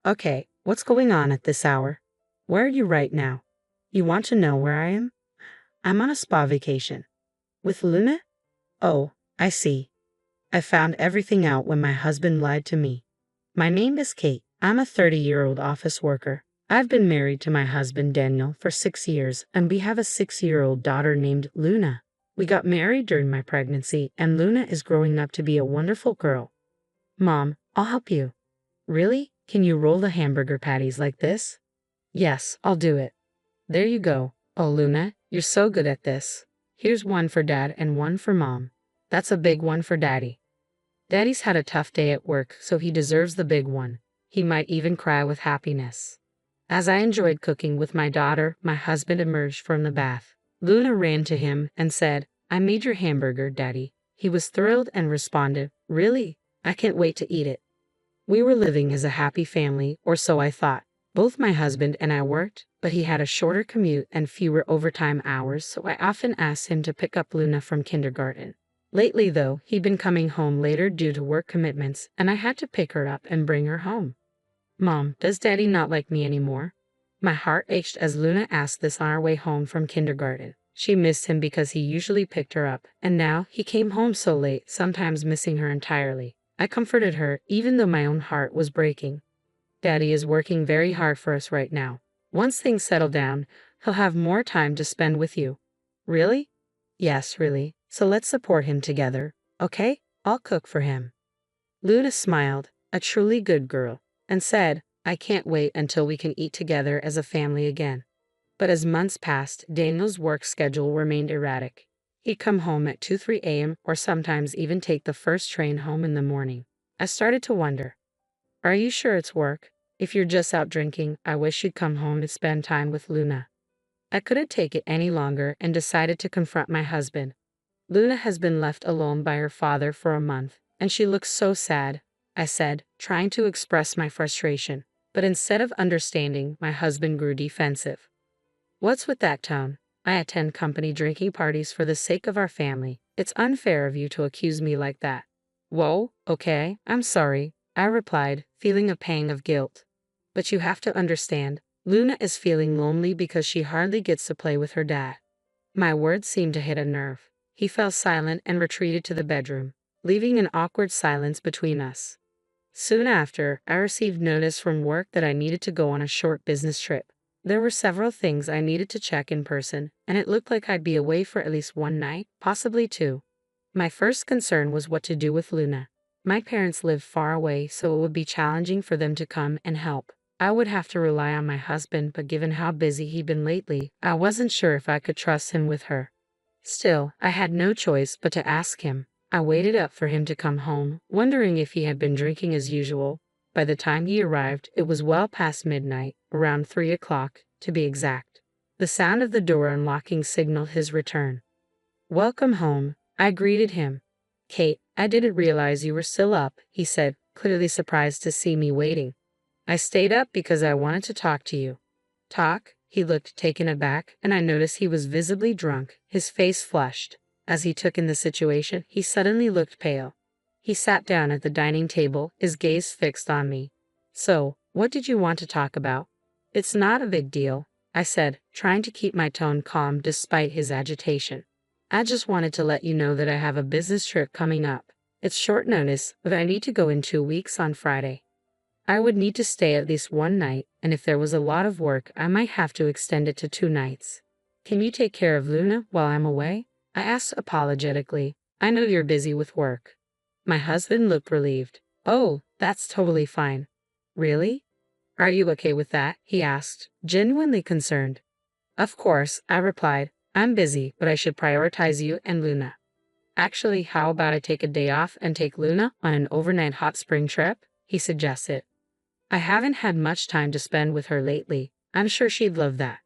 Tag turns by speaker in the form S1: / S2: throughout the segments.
S1: Okay, what's going on at this hour? Where are you right now? You want to know where I am? I'm on a spa vacation. With Luna? Oh, I see. I found everything out when my husband lied to me. My name is Kate. I'm a 30-year-old office worker. I've been married to my husband Daniel for 6 years, and we have a 6-year-old daughter named Luna. We got married during my pregnancy, and Luna is growing up to be a wonderful girl. Mom, I'll help you. Really? Can you roll the hamburger patties like this? Yes, I'll do it. There you go. Oh, Luna, you're so good at this. Here's one for Dad and one for Mom. That's a big one for Daddy. Daddy's had a tough day at work, so he deserves the big one. He might even cry with happiness. As I enjoyed cooking with my daughter, my husband emerged from the bath. Luna ran to him and said, "I made your hamburger, Daddy." He was thrilled and responded, "Really? I can't wait to eat it." We were living as a happy family, or so I thought. Both my husband and I worked, but he had a shorter commute and fewer overtime hours, so I often asked him to pick up Luna from kindergarten. Lately, though, he'd been coming home later due to work commitments, and I had to pick her up and bring her home. Mom, does Daddy not like me anymore? My heart ached as Luna asked this on our way home from kindergarten. She missed him because he usually picked her up, and now he came home so late, sometimes missing her entirely. I comforted her, even though my own heart was breaking. Daddy is working very hard for us right now. Once things settle down, he'll have more time to spend with you. Really? Yes, really. So let's support him together, okay? I'll cook for him. Luna smiled, a truly good girl, and said, "I can't wait until we can eat together as a family again." But as months passed, Daniel's work schedule remained erratic. He'd come home at 2-3 a.m. or sometimes even take the first train home in the morning. I started to wonder, are you sure it's work? If you're just out drinking, I wish you'd come home to spend time with Luna. I couldn't take it any longer and decided to confront my husband. Luna has been left alone by her father for a month, and she looks so sad, I said, trying to express my frustration. But instead of understanding, my husband grew defensive. What's with that tone? I attend company drinking parties for the sake of our family. It's unfair of you to accuse me like that. Whoa, okay, I'm sorry, I replied, feeling a pang of guilt. But you have to understand, Luna is feeling lonely because she hardly gets to play with her dad. My words seemed to hit a nerve. He fell silent and retreated to the bedroom, leaving an awkward silence between us. Soon after, I received notice from work that I needed to go on a short business trip. There were several things I needed to check in person, and it looked like I'd be away for at least one night, possibly two. My first concern was what to do with Luna. My parents lived far away, so it would be challenging for them to come and help. I would have to rely on my husband, but given how busy he'd been lately, I wasn't sure if I could trust him with her. Still, I had no choice but to ask him. I waited up for him to come home, wondering if he had been drinking as usual. By the time he arrived, it was well past midnight, around 3 o'clock, to be exact. The sound of the door unlocking signaled his return. "Welcome home," I greeted him. "Kate, I didn't realize you were still up," he said, clearly surprised to see me waiting. "I stayed up because I wanted to talk to you." "Talk?" He looked taken aback, and I noticed he was visibly drunk, his face flushed. As he took in the situation, he suddenly looked pale. He sat down at the dining table, his gaze fixed on me. "So, what did you want to talk about?" "It's not a big deal," I said, trying to keep my tone calm despite his agitation. "I just wanted to let you know that I have a business trip coming up. It's short notice, but I need to go in 2 weeks on Friday. I would need to stay at least one night, and if there was a lot of work, I might have to extend it to 2 nights. Can you take care of Luna while I'm away?" I asked apologetically. "I know you're busy with work." My husband looked relieved. "Oh, that's totally fine." "Really? Are you okay with that?" he asked, genuinely concerned. "Of course," I replied. "I'm busy, but I should prioritize you and Luna." "Actually, how about I take a day off and take Luna on an overnight hot spring trip?" he suggested. "I haven't had much time to spend with her lately. I'm sure she'd love that."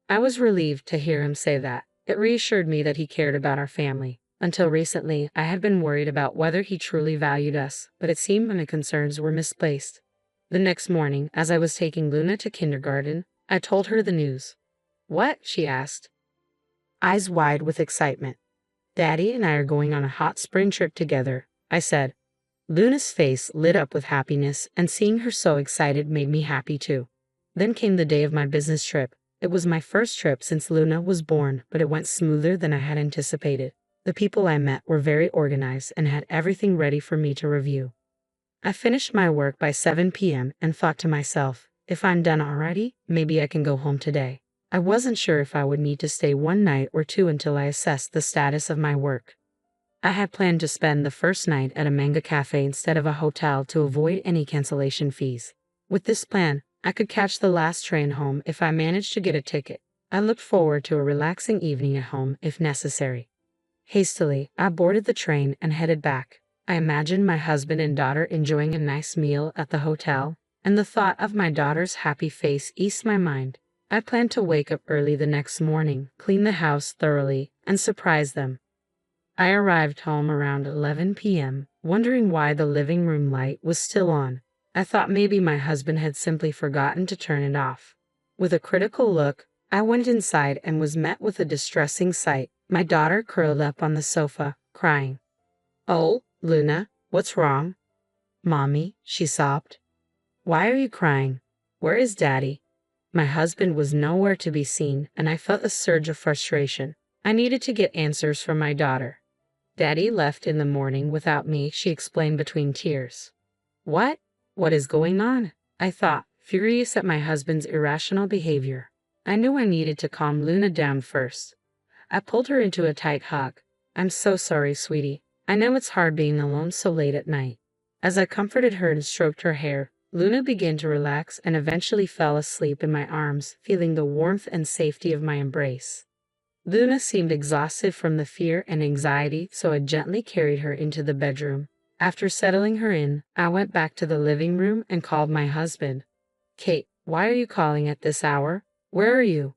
S1: I was relieved to hear him say that. It reassured me that he cared about our family. Until recently, I had been worried about whether he truly valued us, but it seemed my concerns were misplaced. The next morning, as I was taking Luna to kindergarten, I told her the news. "What?" she asked, eyes wide with excitement. "Daddy and I are going on a hot spring trip together," I said. Luna's face lit up with happiness, and seeing her so excited made me happy too. Then came the day of my business trip. It was my first trip since Luna was born, but it went smoother than I had anticipated. The people I met were very organized and had everything ready for me to review. I finished my work by 7 p.m. and thought to myself, if I'm done already, maybe I can go home today. I wasn't sure if I would need to stay one night or two until I assessed the status of my work. I had planned to spend the first night at a manga cafe instead of a hotel to avoid any cancellation fees. With this plan, I could catch the last train home if I managed to get a ticket. I looked forward to a relaxing evening at home if necessary. Hastily, I boarded the train and headed back. I imagined my husband and daughter enjoying a nice meal at the hotel, and the thought of my daughter's happy face eased my mind. I planned to wake up early the next morning, clean the house thoroughly, and surprise them. I arrived home around 11 p.m., wondering why the living room light was still on. I thought maybe my husband had simply forgotten to turn it off. With a critical look, I went inside and was met with a distressing sight. My daughter curled up on the sofa, crying. "Oh, Luna, what's wrong?" "Mommy," she sobbed. "Why are you crying? Where is Daddy?" My husband was nowhere to be seen, and I felt a surge of frustration. I needed to get answers from my daughter. "Daddy left in the morning without me," she explained between tears. "What? What is going on?" I thought, furious at my husband's irrational behavior. I knew I needed to calm Luna down first. I pulled her into a tight hug. "I'm so sorry, sweetie. I know it's hard being alone so late at night." As I comforted her and stroked her hair, Luna began to relax and eventually fell asleep in my arms, feeling the warmth and safety of my embrace. Luna seemed exhausted from the fear and anxiety, so I gently carried her into the bedroom. After settling her in, I went back to the living room and called my husband. "Kate, why are you calling at this hour? Where are you?"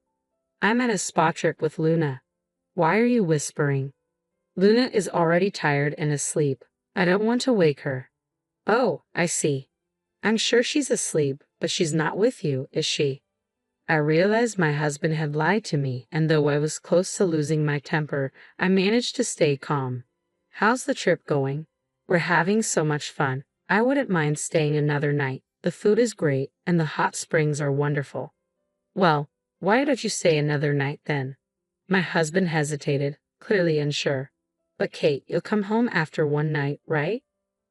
S1: "I'm at a spa trip with Luna." "Why are you whispering?" "Luna is already tired and asleep. I don't want to wake her." "Oh, I see. I'm sure she's asleep, but she's not with you, is she?" I realized my husband had lied to me, and though I was close to losing my temper, I managed to stay calm. "How's the trip going?" "We're having so much fun. I wouldn't mind staying another night. The food is great, and the hot springs are wonderful." "Well, why don't you stay another night then?" My husband hesitated, clearly unsure. "But Kate, you'll come home after one night, right?"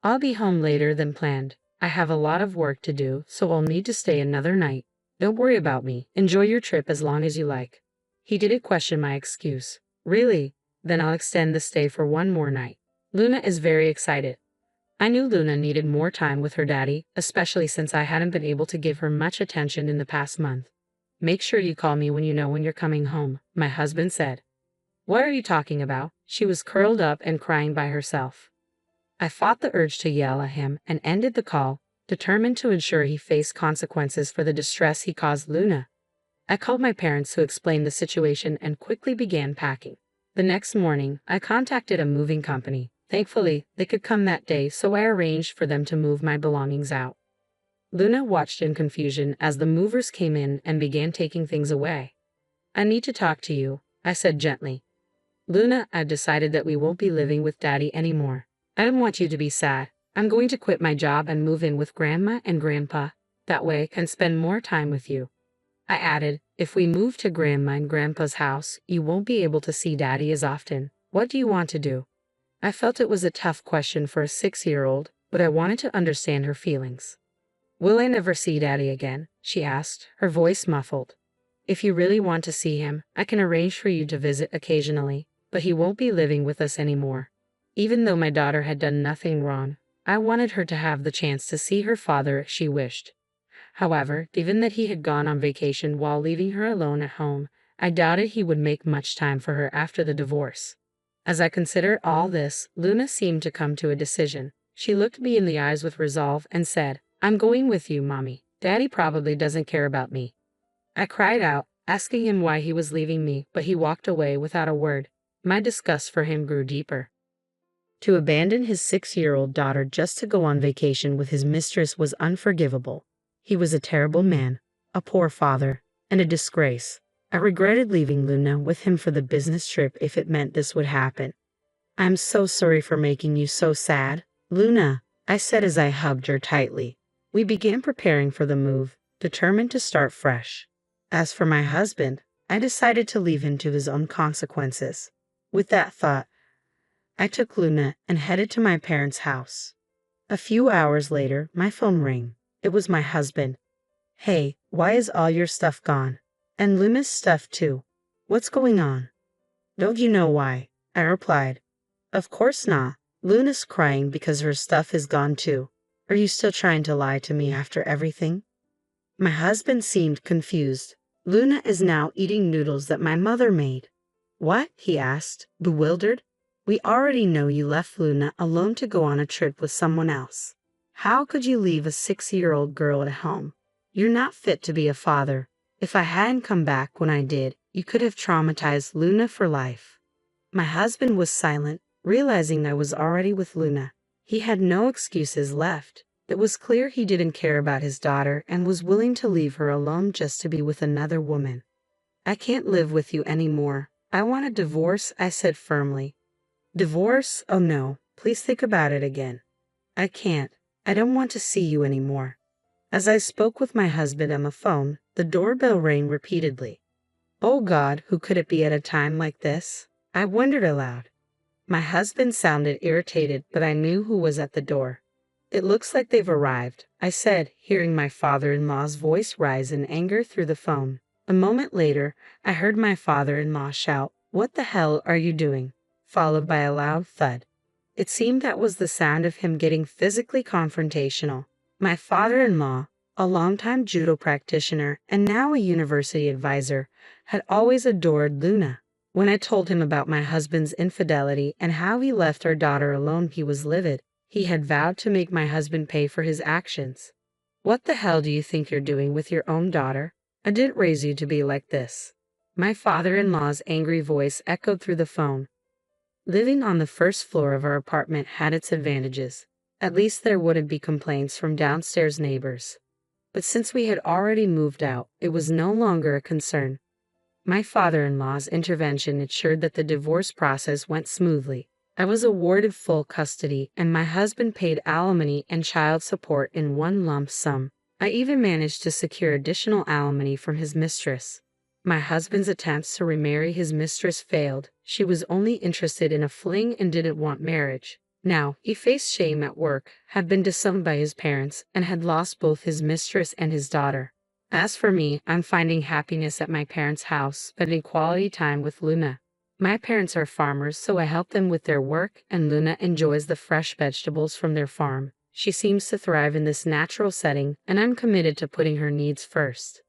S1: "I'll be home later than planned. I have a lot of work to do, so I'll need to stay another night. Don't worry about me. Enjoy your trip as long as you like." He didn't question my excuse. "Really? Then I'll extend the stay for one more night." Luna is very excited. I knew Luna needed more time with her daddy, especially since I hadn't been able to give her much attention in the past month. "Make sure you call me when you know when you're coming home," my husband said. "What are you talking about?" She was curled up and crying by herself. I fought the urge to yell at him and ended the call, determined to ensure he faced consequences for the distress he caused Luna. I called my parents who explained the situation and quickly began packing. The next morning, I contacted a moving company. Thankfully, they could come that day, so I arranged for them to move my belongings out. Luna watched in confusion as the movers came in and began taking things away. "I need to talk to you," I said gently. "Luna, I've decided that we won't be living with Daddy anymore. I don't want you to be sad. I'm going to quit my job and move in with Grandma and Grandpa. That way I can spend more time with you." I added, "If we move to Grandma and Grandpa's house, you won't be able to see Daddy as often. What do you want to do?" I felt it was a tough question for a 6-year-old, but I wanted to understand her feelings. "Will I never see Daddy again?" she asked, her voice muffled. "If you really want to see him, I can arrange for you to visit occasionally, but he won't be living with us anymore." Even though my daughter had done nothing wrong, I wanted her to have the chance to see her father if she wished. However, given that he had gone on vacation while leaving her alone at home, I doubted he would make much time for her after the divorce. As I considered all this, Luna seemed to come to a decision. She looked me in the eyes with resolve and said, "I'm going with you, Mommy. Daddy probably doesn't care about me." I cried out, asking him why he was leaving me, but he walked away without a word. My disgust for him grew deeper. To abandon his 6-year-old daughter just to go on vacation with his mistress was unforgivable. He was a terrible man, a poor father, and a disgrace. I regretted leaving Luna with him for the business trip if it meant this would happen. "I'm so sorry for making you so sad, Luna." I said as I hugged her tightly. We began preparing for the move, determined to start fresh. As for my husband, I decided to leave him to his own consequences. With that thought, I took Luna and headed to my parents' house. A few hours later, my phone rang. It was my husband. Hey, why is all your stuff gone? And Luna's stuff too. What's going on? Don't you know why? I replied. Of course not. Luna's crying because her stuff is gone too. Are you still trying to lie to me after everything? My husband seemed confused. Luna is now eating noodles that my mother made. What? He asked, bewildered. We already know you left Luna alone to go on a trip with someone else. How could you leave a 6-year-old girl at home? You're not fit to be a father. If I hadn't come back when I did, you could have traumatized Luna for life. My husband was silent, realizing I was already with Luna. He had no excuses left. It was clear he didn't care about his daughter and was willing to leave her alone just to be with another woman. I can't live with you anymore. I want a divorce, I said firmly. Divorce? Oh no, please think about it again. I can't. I don't want to see you anymore. As I spoke with my husband on the phone, the doorbell rang repeatedly. Oh God, who could it be at a time like this? I wondered aloud. My husband sounded irritated, but I knew who was at the door. It looks like they've arrived, I said, hearing my father-in-law's voice rise in anger through the phone. A moment later, I heard my father-in-law shout, "What the hell are you doing?" followed by a loud thud. It seemed that was the sound of him getting physically confrontational. My father-in-law, a longtime judo practitioner and now a university advisor, had always adored Luna. When I told him about my husband's infidelity and how he left our daughter alone, he was livid. He had vowed to make my husband pay for his actions. What the hell do you think you're doing with your own daughter? I didn't raise you to be like this. My father-in-law's angry voice echoed through the phone. Living on the first floor of our apartment had its advantages. At least there wouldn't be complaints from downstairs neighbors. But since we had already moved out, it was no longer a concern. My father-in-law's intervention ensured that the divorce process went smoothly. I was awarded full custody, and my husband paid alimony and child support in one lump sum. I even managed to secure additional alimony from his mistress. My husband's attempts to remarry his mistress failed. She was only interested in a fling and didn't want marriage. Now, he faced shame at work, had been disowned by his parents, and had lost both his mistress and his daughter. As for me, I'm finding happiness at my parents' house, spending quality time with Luna. My parents are farmers, so I help them with their work, and Luna enjoys the fresh vegetables from their farm. She seems to thrive in this natural setting, and I'm committed to putting her needs first.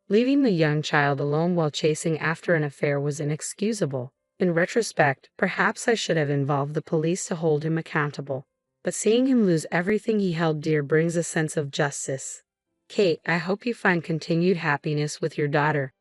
S1: Leaving the young child alone while chasing after an affair was inexcusable. In retrospect, perhaps I should have involved the police to hold him accountable. But seeing him lose everything he held dear brings a sense of justice. Kate, I hope you find continued happiness with your daughter.